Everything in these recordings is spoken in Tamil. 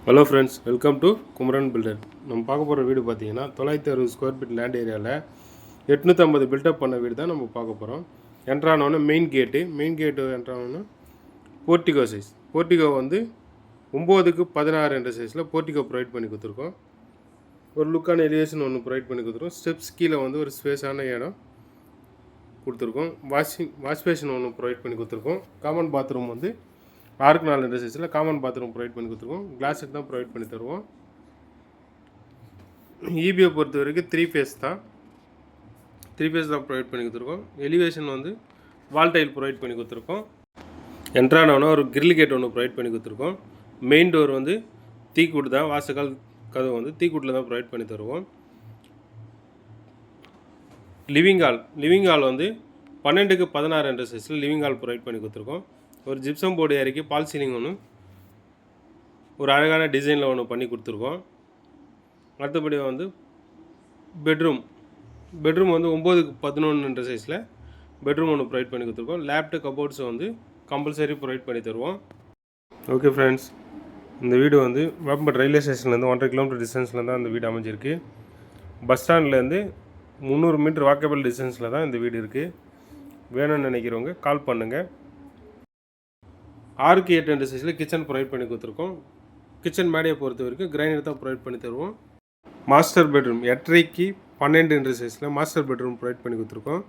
Hello friends, welcome to Kumaran builder. நம்ம பார்க்க போகிற வீடு பார்த்தீங்கன்னா 960 ஸ்கொயர் ஃபீட் லேண்ட் ஏரியாவில் 850 பில்டப் பண்ண வீடு தான் நம்ம பார்க்க போகிறோம். என்ட்ரானோன்னு மெயின் கேட்டு என்ட்ரானோன்னு போர்ட்டிகோ சைஸ். போர்ட்டிகோ வந்து 9க்கு 16 என்ற சைஸில் போர்ட்டிகோ ப்ரொவைட் பண்ணி கொடுத்துருக்கோம். ஒரு லுக்கான எலிவேஷன் ஒன்று ப்ரொவைட் பண்ணி கொடுத்துருக்கோம். ஸ்டெப்ஸ் கீழே வந்து ஒரு ஸ்பேஸான இடம் கொடுத்துருக்கோம். வாஷ் பேஷன் ஒன்று ப்ரொவைட் பண்ணி கொடுத்துருக்கோம். காமன் பாத்ரூம் வந்து 6க்கு 4 என்ற சைஸில் காமன் பாத்ரூம் ப்ரொவைட் பண்ணி கொடுத்துருக்கோம். கிளாஸ் செட் தான் ப்ரொவைட் பண்ணி தருவோம். இபியை பொறுத்த வரைக்கும் 3 ஃபேஸ் தான் ப்ரொவைட் பண்ணி கொடுத்துருக்கோம். எலிவேஷன் வந்து வால் டைல் ப்ரொவைட் பண்ணி கொடுத்துருக்கோம். என்ட்ரானோன்னா ஒரு கிரில் கேட் ஒன்று ப்ரொவைட் பண்ணி கொடுத்துருக்கோம். மெயின் டோர் வந்து தீக்கூட்டு தான். வாசக்கால் கதவு வந்து தீக்கூட்டில் தான் ப்ரொவைட் பண்ணி தருவோம். லிவிங் ஹால் வந்து 12க்கு 16 என்ற சைஸில் லிவிங் ஹால் ப்ரொவைட் பண்ணி கொடுத்துருக்கோம். ஒரு ஜிப்சம் போர்டு இறக்கி பால் சீலிங் ஒன்று ஒரு அழகான டிசைனில் ஒன்று பண்ணி கொடுத்துருக்கோம். மற்றபடி வந்து பெட்ரூம் வந்து 9க்கு 11 என்ற சைஸில் பெட்ரூம் ஒன்று ப்ரொவைட் பண்ணி கொடுத்துருக்கோம். லேப்டாப் கபோர்ட்ஸ் வந்து கம்பல்சரி ப்ரொவைட் பண்ணி தருவோம். ஓகே ஃப்ரெண்ட்ஸ், இந்த வீடு வந்து வேப்பம்பட்டு ரயில்வே ஸ்டேஷன்லேருந்து 1.5 கிலோமீட்டர் டிஸ்டன்ஸில் தான் இந்த வீடு அமைஞ்சிருக்கு. பஸ் ஸ்டாண்ட்லேருந்து 300 மீட்டர் வாக்கபிள் டிஸ்டன்ஸில் தான் இந்த வீடு இருக்குது. வேணும்னு நினைக்கிறவங்க கால் பண்ணுங்கள். 6க்கு 8 என்ற சைஸில் கிச்சன் ப்ரொவைட் பண்ணி கொடுத்துருக்கோம். கிச்சன் மேடையை பொறுத்த வரைக்கும் கிரைண்டர் தான் ப்ரொவைட் பண்ணி தருவோம். மாஸ்டர் பெட்ரூம் 8.5க்கு 12 என்ற சைஸில் மாஸ்டர் பெட்ரூம் ப்ரொவைட் பண்ணி கொடுத்துருக்கோம்.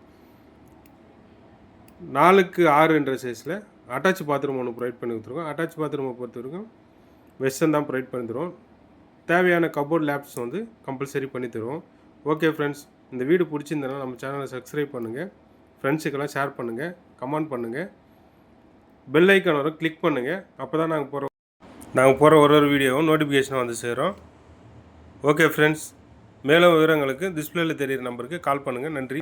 4க்கு 6 என்ற சைஸில் அட்டாச் பாத்ரூம் ஒன்று ப்ரொவைட் பண்ணி கொடுத்துருக்கோம். அட்டாச் பாத்ரூமை பொறுத்த வரைக்கும் வெஸ்டர்ன் தான் ப்ரொவைட் பண்ணி தருவோம். தேவையான கபோர்ட் லேப்ஸ் வந்து கம்பல்சரி பண்ணி தருவோம். ஓகே ஃப்ரெண்ட்ஸ், இந்த வீடு பிடிச்சிருந்தனா நம்ம சேனலை சப்ஸ்கிரைப் பண்ணுங்கள், ஃப்ரெண்ட்ஸுக்கெல்லாம் ஷேர் பண்ணுங்கள், கமெண்ட் பண்ணுங்கள், பெல் ஐக்கான் வரும் கிளிக் பண்ணுங்கள். அப்போ தான் நாங்கள் போகிற ஒரு வீடியோவும் நோட்டிஃபிகேஷன் வந்து சேரும். ஓகே ஃப்ரெண்ட்ஸ், மேலும் விவரங்களுக்கு டிஸ்பிளேயில் தெரிகிற நம்பருக்கு கால் பண்ணுங்கள். நன்றி.